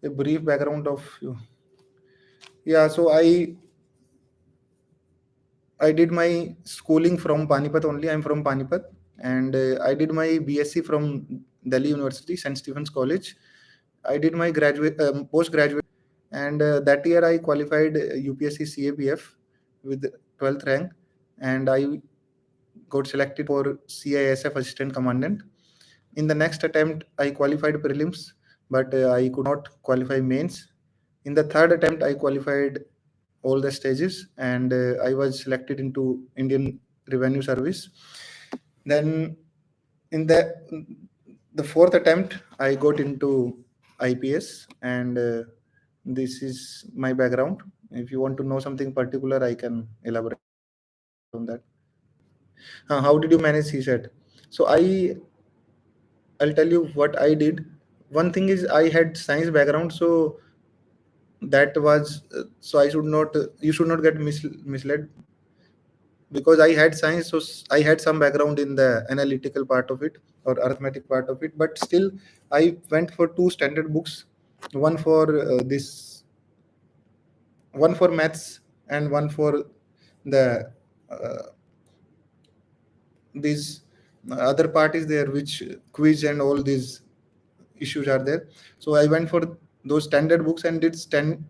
A brief background of you. Yeah, so I did my schooling from Panipat only. I'm from Panipat, and I did my BSc from Delhi University, St. Stephen's College. I did my graduate post graduate, and that year I qualified UPSC CAPF with 12th rank, and I got selected for CISF Assistant Commandant. In the next attempt, I qualified prelims, but I could not qualify mains. In the third attempt, I qualified all the stages, and I was selected into Indian Revenue Service. Then in the fourth attempt, I got into IPS, and this is my background. If you want to know something particular, I can elaborate on that. How did you manage CSAT? So I'll tell you what I did. One thing is I had science background, so that was so I should not you should not get misled, because I had science, so I had some background in the analytical part of it or arithmetic part of it. But still, I went for two standard books, one for one for maths and one for the uh, this other part is there, which quiz and all these issues are there. So I went for those standard books and did stand,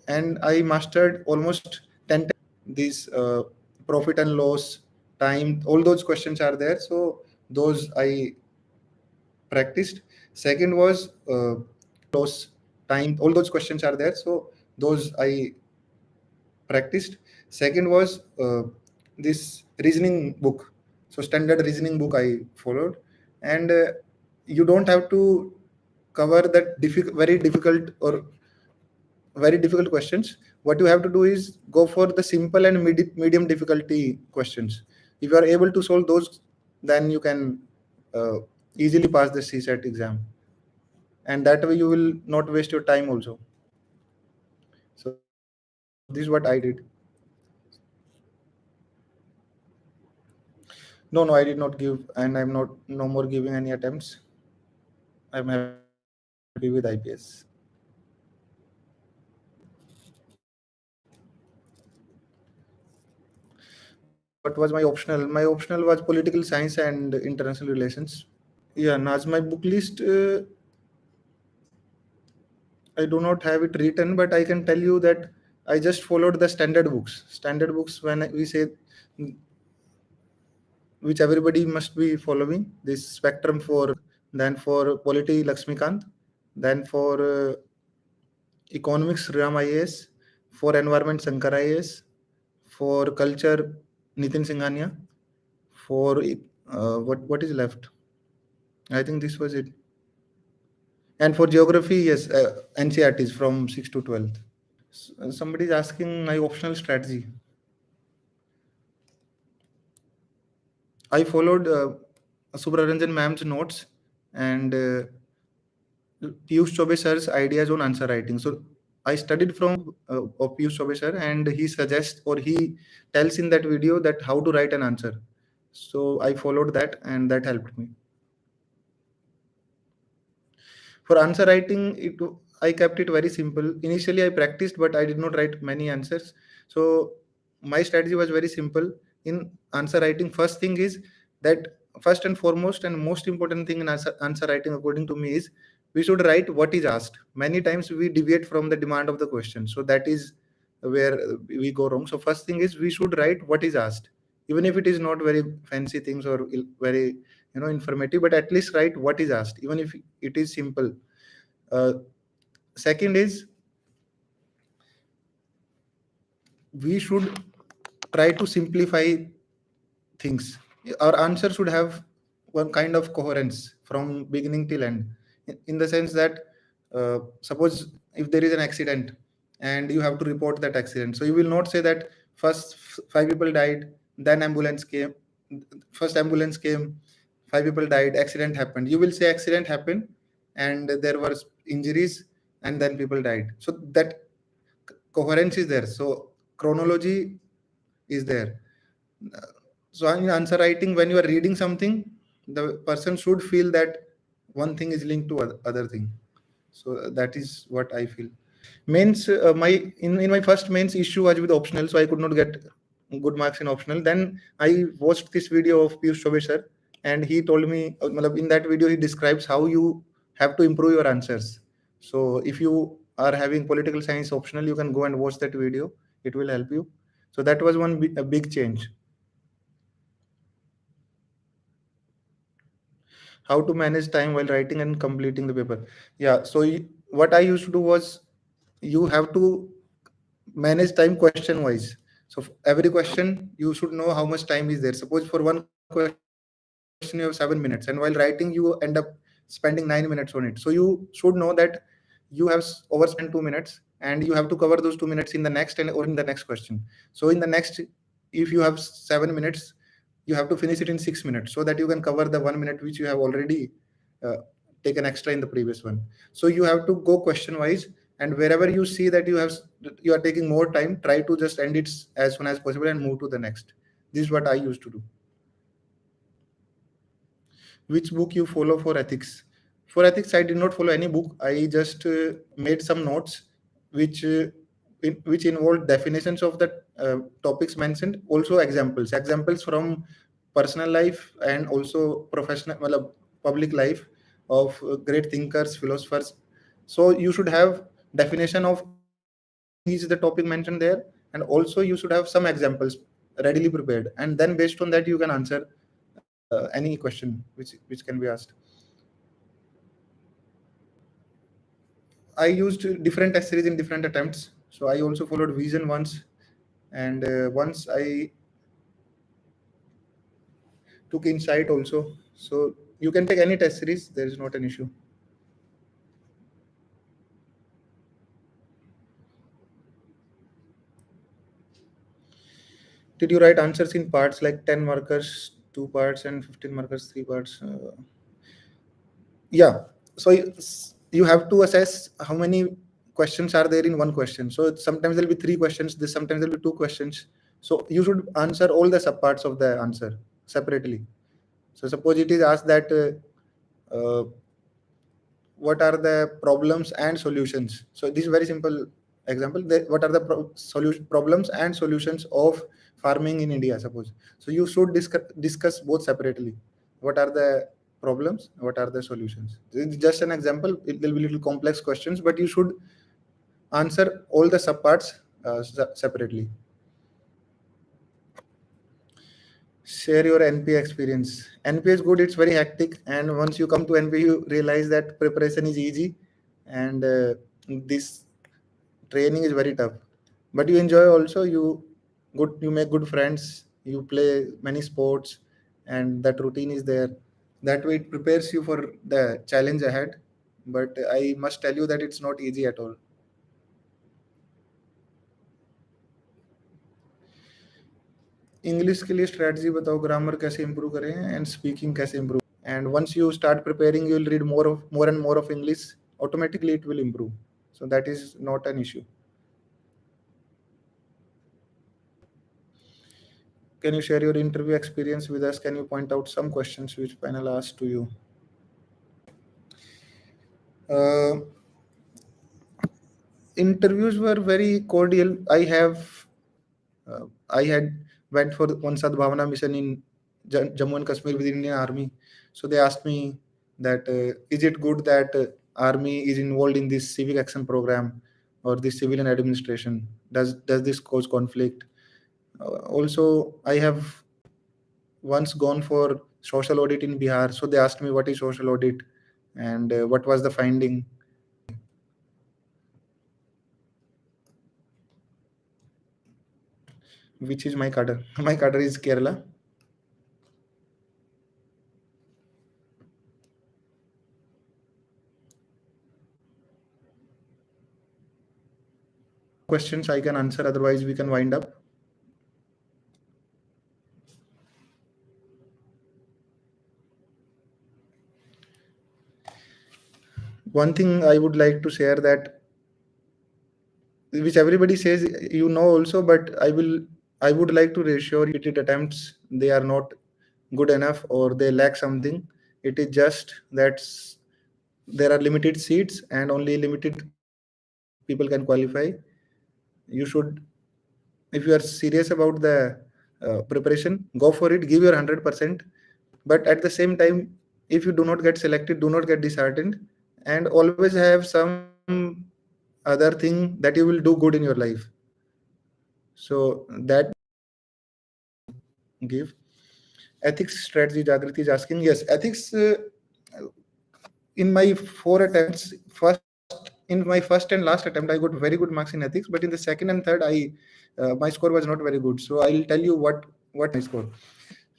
and I mastered almost 10 these profit and loss, time, all those questions are there. So those I practiced. Second was loss, time, all those questions are there. So those I practiced. Second was this reasoning book. So standard reasoning book I followed, and you don't have to cover that very difficult or very difficult questions. What you have to do is go for the simple and medium difficulty questions. If you are able to solve those, then you can uh, easily pass the CSAT exam, and that way you will not waste your time also. So this is what I did. No, I did not give, and I'm not no more giving any attempts. I'm happy with IPS. What was my optional? My optional was political science and international relations. Yeah, Naz, my book list, I do not have it written, but I can tell you that I just followed the standard books. Standard books, when we say, which everybody must be following, this spectrum for, then for polity, Lakshmikant, then for economics, Ram IAS, for environment, Shankar IAS, for culture, Nitin Singhania, for what is left? I think this was it. And for geography, yes, NCRTs from 6 to 12th. Somebody is asking my optional strategy. I followed Subraranjan ma'am's notes and Piyush Chobe sir's ideas on answer writing. So I studied from of Piyush Chobe sir, and he suggests or he tells in that video that how to write an answer. So I followed that, and that helped me. For answer writing, I kept it very simple. Initially, I practiced, but I did not write many answers. So my strategy was very simple. In answer writing, first thing is that first and foremost and most important thing in answer writing, according to me, is we should write what is asked. Many times we deviate from the demand of the question. So that is where we go wrong. So first thing is we should write what is asked, even if it is not very fancy things or very informative, but at least write what is asked, even if it is simple. Second is we should try to simplify things. Our answer should have one kind of coherence from beginning till end, in the sense that suppose if there is an accident and you have to report that accident, so you will not say that first five people died, then ambulance came, first ambulance came, five people died, accident happened. You will say accident happened and there were injuries and then people died. So that coherence is there, so chronology is there. So in answer writing, when you are reading something, the person should feel that one thing is linked to other thing. So that is what I feel. Mains, in my first mains issue was with optional, so I could not get good marks in optional. Then I watched this video of Piyush Chobe sir, and he told me, in that video he describes how you have to improve your answers. So if you are having political science optional, you can go and watch that video. It will help you. So that was a big change. How to manage time while writing and completing the paper? Yeah, so what I used to do was, you have to manage time question wise. So every question you should know how much time is there. Suppose for one question you have 7 minutes, and while writing you end up spending 9 minutes on it. So you should know that you have overspent 2 minutes, and you have to cover those 2 minutes in the next and or in the next question. So in the next, if you have 7 minutes, you have to finish it in 6 minutes, so that you can cover the 1 minute which you have already uh, taken extra in the previous one. So you have to go question wise, and wherever you see that you are taking more time, try to just end it as soon as possible and move to the next. This is what I used to do. Which book you follow for ethics? For ethics, I did not follow any book. I just made some notes which which involved definitions of the topics mentioned, also examples from personal life and also professional, public life of great thinkers, philosophers. So you should have definition of each the topic mentioned there, and also you should have some examples readily prepared, and then based on that you can answer any question which can be asked. I used different test series in different attempts. So I also followed Vision once, and once I took Insight also. So you can take any test series. There is not an issue. Did you write answers in parts like 10 markers, 2 parts, and 15 markers, 3 parts? Yeah. So you have to assess how many questions are there in one question. So sometimes there'll be 3 questions. Sometimes there'll be 2 questions. So you should answer all the subparts of the answer separately. So suppose it is asked that what are the problems and solutions. So this is very simple example. What are the problems and solutions of farming in India? Suppose, so you should discuss both separately. What are the problems? What are the solutions? It's just an example. It will be little complex questions, but you should answer all the subparts separately. Share your NP experience. NP is good. It's very hectic, and once you come to NP, you realize that preparation is easy, and this training is very tough. But you enjoy also. You make good friends. You play many sports, and that routine is there. That way, it prepares you for the challenge ahead. But I must tell you that it's not easy at all. English के लिए strategy बताओ, grammar कैसे improve करें and speaking कैसे improve. And once you start preparing, you will read more and more of English. Automatically it will improve. So that is not an issue. Can you share your interview experience with us? Can you point out some questions which panel asked to you? uh, Interviews were very cordial. I had went for one Sadbhavana mission in Jammu and Kashmir with Indian Army. So they asked me that is it good that Army is involved in this civic action program or this civilian administration? Does this cause conflict? Also, I have once gone for social audit in Bihar. So they asked me what is social audit and what was the finding. Which is my cadre? My cadre is Kerala. Questions I can answer, otherwise we can wind up. One thing I would like to share, that which everybody says also, but I would like to reassure you, repeated attempts, they are not good enough or they lack something. It is just that there are limited seats and only limited people can qualify. You should, if you are serious about the preparation, go for it, give your 100%. But at the same time, if you do not get selected, do not get disheartened, and always have some other thing that you will do good in your life. So that give ethics strategy. Jagriti is asking, yes, ethics. In my 4 attempts, in my first and last attempt, I got very good marks in ethics. But in the second and third, my score was not very good. So I'll tell you what my score.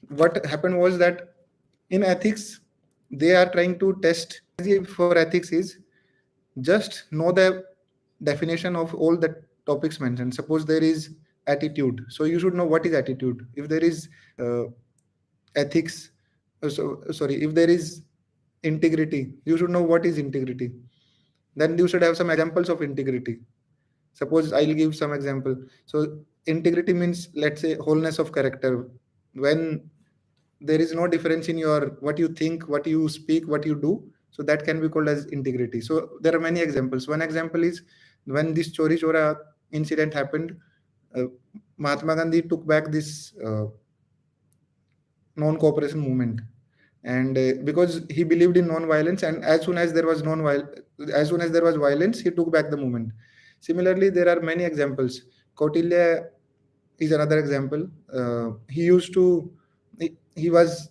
What happened was that in ethics, they are trying to test. For ethics is just know the definition of all the topics mentioned. Suppose there is attitude, so you should know what is attitude. If there is uh, ethics, sorry, if there is integrity, you should know what is integrity. Then you should have some examples of integrity. Suppose I'll give some example. So integrity means, let's say, wholeness of character. When there is no difference in your what you think, what you speak, what you do, so that can be called as integrity. So there are many examples. One example is when this Chori Chora incident happened, uh, Mahatma Gandhi took back this non-cooperation movement, and because he believed in non-violence, and as soon as there was as soon as there was violence, he took back the movement. Similarly, there are many examples. Kautilya is another example. He used to he was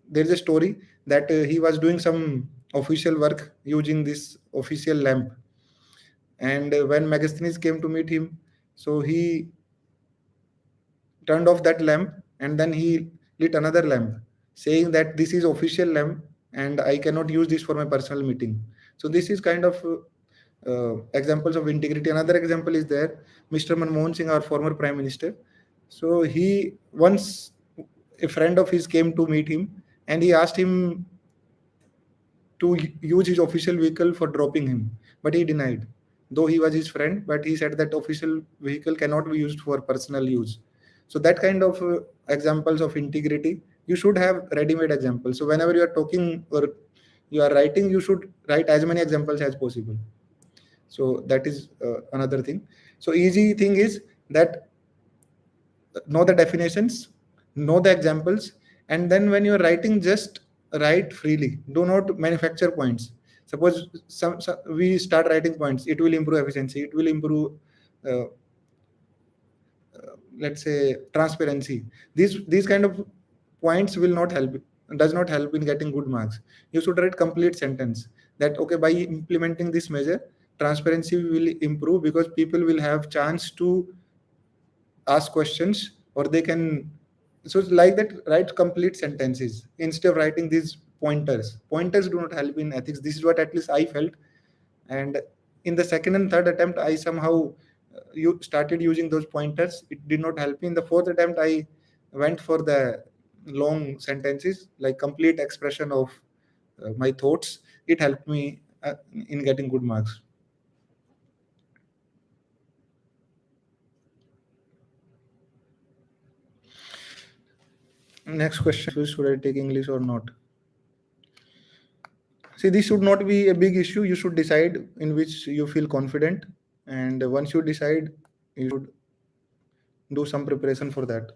There's a story that he was doing some official work using this official lamp, and when Megasthenes came to meet him, so he turned off that lamp, and then he lit another lamp, saying that this is official lamp and I cannot use this for my personal meeting. So this is kind of examples of integrity. Another example is there, Mr. Manmohan Singh, our former prime minister. So he once, a friend of his came to meet him, and he asked him to use his official vehicle for dropping him, but he denied. Though he was his friend, but he said that official vehicle cannot be used for personal use. So that kind of examples of integrity, you should have ready-made examples. So whenever you are talking or you are writing, you should write as many examples as possible. So that is another thing. So easy thing is that know the definitions, know the examples, and then when you're writing, just write freely. Do not manufacture points. Suppose we start writing points, it will improve efficiency, it will improve uh, let's say transparency. These kind of points will not help, does not help in getting good marks. You should write complete sentence that okay, by implementing this measure, transparency will improve because people will have chance to ask questions, or they can. So it's like that, write complete sentences instead of writing these pointers do not help in ethics. This is what at least I felt. And in the second and third attempt, I somehow you started using those pointers. It did not help me. In the fourth attempt, I went for the long sentences, like complete expression of my thoughts. It helped me in getting good marks. Next question: should I take English or not? See, this should not be a big issue. You should decide in which you feel confident, and once you decide, you should do some preparation for that.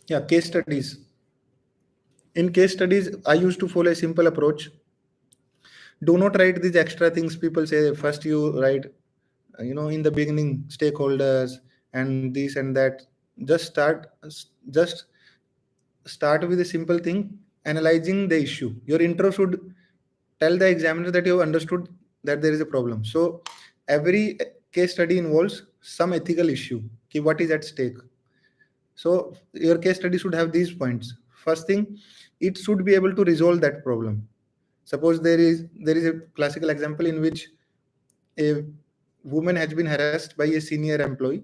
Yeah, case studies. In case studies, I used to follow a simple approach. Do not write these extra things people say. First, you write, in the beginning, stakeholders and this and that. Just start with a simple thing, analyzing the issue. Your intro should tell the examiner that you have understood that there is a problem. So every case study involves some ethical issue. What is at stake? So your case study should have these points. First thing, it should be able to resolve that problem. Suppose there is a classical example in which a woman has been harassed by a senior employee,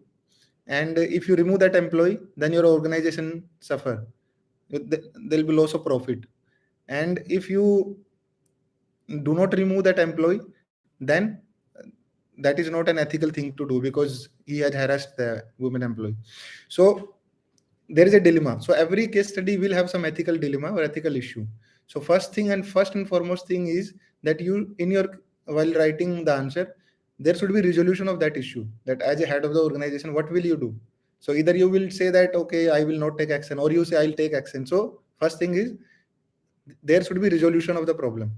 and if you remove that employee, then your organization suffer. There'll be loss of profit. And if you do not remove that employee, then that is not an ethical thing to do because he had harassed the woman employee. So there is a dilemma. So every case study will have some ethical dilemma or ethical issue. So first and foremost thing is that you in your while writing the answer, there should be resolution of that issue. That as a head of the organization, what will you do? So either you will say that okay, I will not take action, or you say I'll take action. So first thing is there should be resolution of the problem.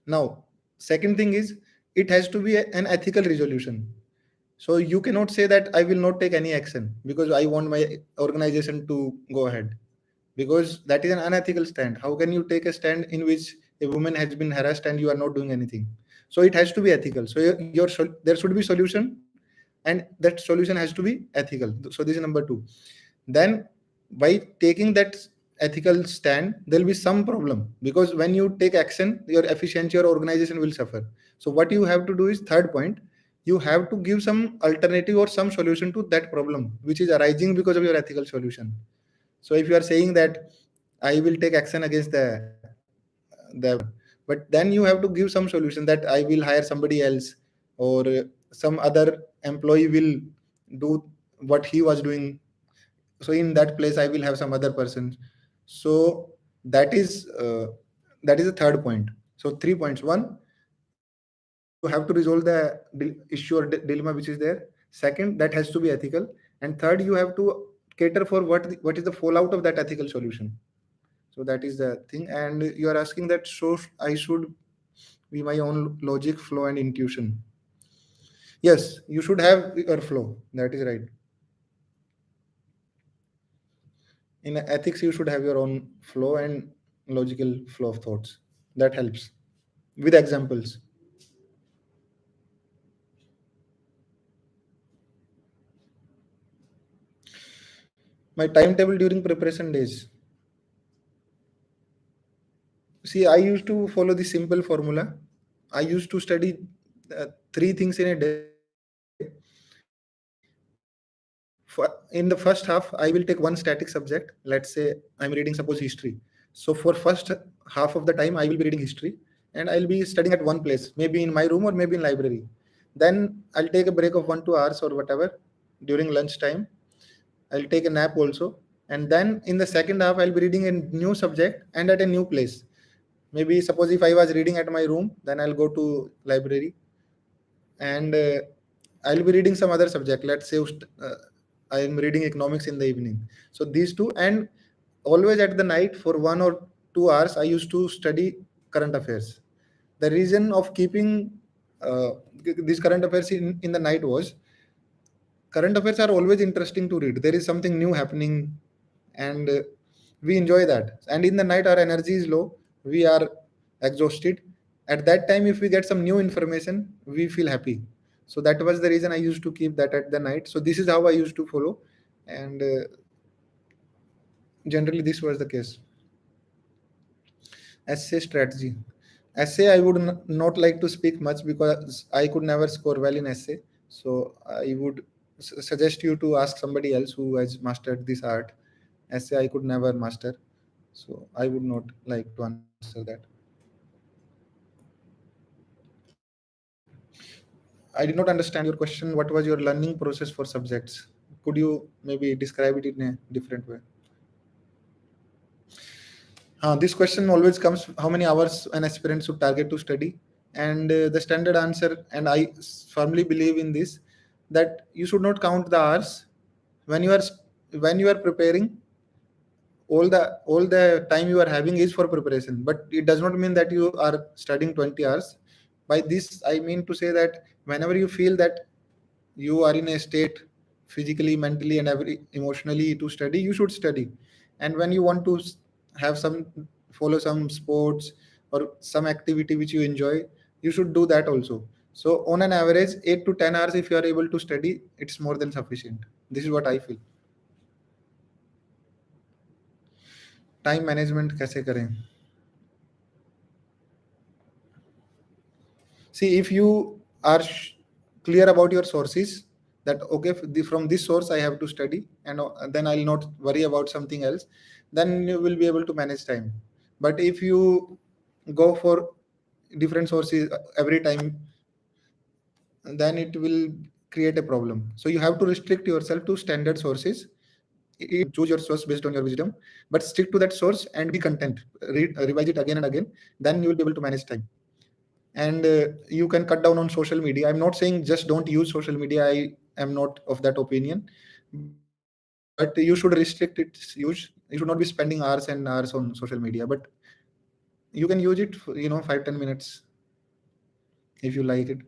Now, second thing is it has to be an ethical resolution. So you cannot say that I will not take any action because I want my organization to go ahead, because that is an unethical stand. How can you take a stand in which a woman has been harassed and you are not doing anything? So it has to be ethical. So there should be solution, and that solution has to be ethical. So this is number two. Then by taking that ethical stand, there'll be some problem, because when you take action, your efficiency, your organization will suffer. So what you have to do is third point, you have to give some alternative or some solution to that problem which is arising because of your ethical solution. So if you are saying that I will take action against the, but then you have to give some solution that I will hire somebody else, or some other employee will do what he was doing. So in that place, I will have some other person. So that is the third point. So 3 points. One, you have to resolve the issue or dilemma which is there. Second, that has to be ethical. And third, you have to cater for what is the fallout of that ethical solution. So that is the thing. And you are asking that, so I should be my own logic, flow, and intuition. Yes, you should have your flow. That is right. In ethics, you should have your own flow and logical flow of thoughts. That helps with examples. My timetable during preparation days. See, I used to follow the simple formula. I used to study three things in a day. In the first half, I will take one static subject. Let's say I'm reading, suppose, history. So for first half of the time, I will be reading history, and I'll be studying at one place, maybe in my room or maybe in library. Then I'll take a break of 1 2 hours or whatever during lunchtime. I'll take a nap also. And then in the second half, I'll be reading a new subject and at a new place. Maybe suppose if I was reading at my room, then I'll go to library, and I'll be reading some other subject. Let's say I am reading economics in the evening. So these two, and always at the night for 1 or 2 hours, I used to study current affairs. The reason of keeping uh, these current affairs in the night was current affairs are always interesting to read. There is something new happening, and we enjoy that. And in the night, our energy is low, we are exhausted. At that time, if we get some new information, we feel happy. So that was the reason I used to keep that at the night. So this is how I used to follow, and generally, this was the case. Essay strategy. Essay, I would not like to speak much because I could never score well in essay. So I would suggest you to ask somebody else who has mastered this art. Essay, I could never master. So I would not like to answer that. I did not understand your question. What was your learning process for subjects? Could you maybe describe it in a different way? This question always comes: how many hours an aspirant should target to study? And the standard answer, and I firmly believe in this, that you should not count the hours when you are preparing. All the time you are having is for preparation, but it does not mean that you are studying 20 hours. By this, I mean to say that whenever you feel that you are in a state, physically, mentally, and every emotionally, to study, you should study. And when you want to have some follow some sports or some activity which you enjoy, you should do that also. So on an average, 8 to 10 hours, if you are able to study, it's more than sufficient. This is what I feel. Time management कैसे करें? See, if you are clear about your sources, that okay, from this source I have to study, and then I'll not worry about something else, then you will be able to manage time. But if you go for different sources every time, then it will create a problem. So you have to restrict yourself to standard sources, choose your source based on your wisdom, but stick to that source and be content. Revise it again and again. Then you will be able to manage time. And you can cut down on social media. I'm not saying just don't use social media. I am not of that opinion, but you should restrict its use. You should not be spending hours and hours on social media, but you can use it for, 5-10 minutes if you like it.